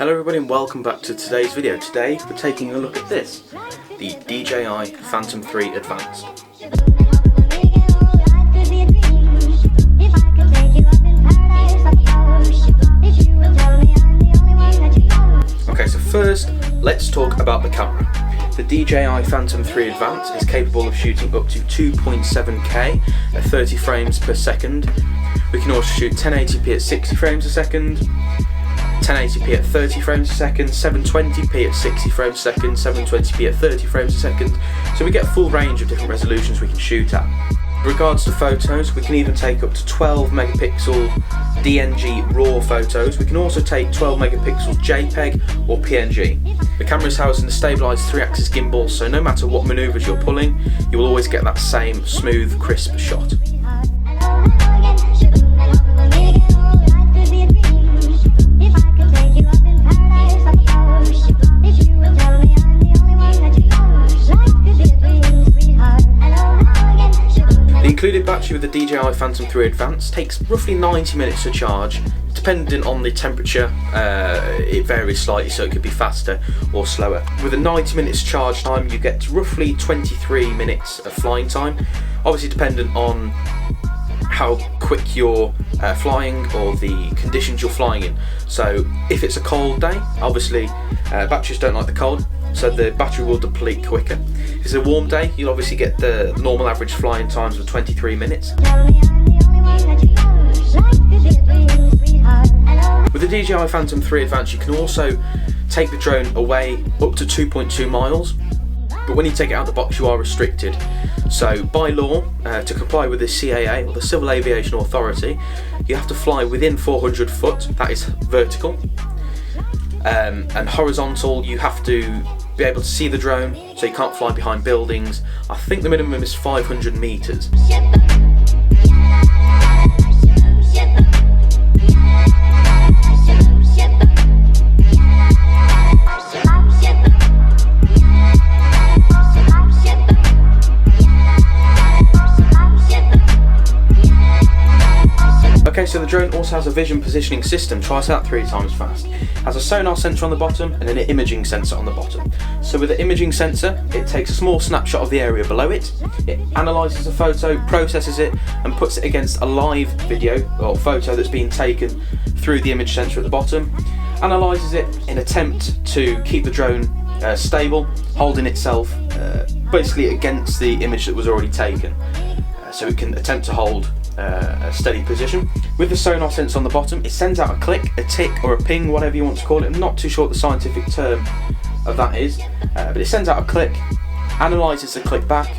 Hello everybody and welcome back to today's video. Today we're taking a look at this, the DJI Phantom 3 Advanced. Okay, so first let's talk about the camera. The DJI Phantom 3 Advanced is capable of shooting up to 2.7K at 30 frames per second. We can also shoot 1080p at 60 frames a second, 1080p at 30 frames a second, 720p at 60 frames a second, 720p at 30 frames a second. So we get a full range of different resolutions we can shoot at. In regards to photos, we can even take up to 12 megapixel DNG RAW photos. We can also take 12 megapixel JPEG or PNG. The camera is housed in a stabilised 3-axis gimbal, so no matter what manoeuvres you're pulling, you will always get that same smooth, crisp shot. The included battery with the DJI Phantom 3 Advanced takes roughly 90 minutes to charge. Depending on the temperature, it varies slightly, so it could be faster or slower. With a 90 minutes charge time, you get roughly 23 minutes of flying time, obviously dependent on how quick you're flying or the conditions you're flying in. So if it's a cold day, obviously batteries don't like the cold, so the battery will deplete quicker. If it's a warm day, you'll obviously get the normal average flying times of 23 minutes. With the DJI Phantom 3 Advanced, you can also take the drone away up to 2.2 miles, but when you take it out of the box you are restricted. So by law, to comply with the CAA, or the Civil Aviation Authority, you have to fly within 400 foot, that is vertical, and horizontal you have to be able to see the drone, so you can't fly behind buildings. I think the minimum is 500 metres. Okay, so the drone also has a vision positioning system, twice out 3 times fast. It has a sonar sensor on the bottom and an imaging sensor on the bottom. So with the imaging sensor, it takes a small snapshot of the area below it, it analyses a photo, processes it and puts it against a live video or photo that's being taken through the image sensor at the bottom, analyses it in attempt to keep the drone stable, holding itself basically against the image that was already taken, so it can attempt to hold a steady position. With the sonar sensor on the bottom, it sends out a click, a tick or a ping, whatever you want to call it. I'm not too sure what the scientific term of that is, but it sends out a click, analyses the click back.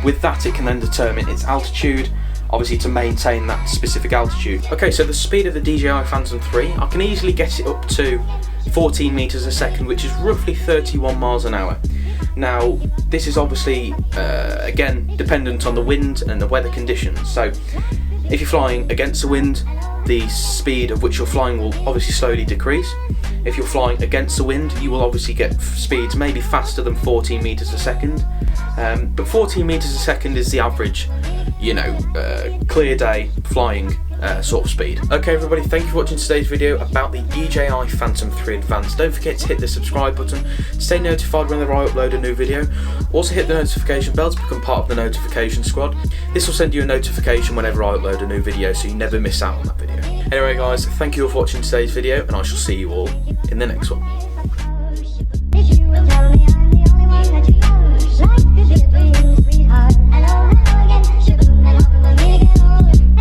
With that it can then determine its altitude, obviously to maintain that specific altitude. Okay, so the speed of the DJI Phantom 3, I can easily get it up to 14 meters a second, which is roughly 31 miles an hour. Now, this is obviously, again, dependent on the wind and the weather conditions. So, if you're flying against the wind, the speed of which you're flying will obviously slowly decrease. If you're flying against the wind, you will obviously get speeds maybe faster than 14 meters a second. But 14 meters a second is the average, clear day flying sort of speed. Okay everybody, thank you for watching today's video about the DJI Phantom 3 Advanced. Don't forget to hit the subscribe button to stay notified whenever I upload a new video. Also hit the notification bell to become part of the notification squad. This will send you a notification whenever I upload a new video, so you never miss out on that video. Anyway guys, thank you all for watching today's video and I shall see you all in the next one.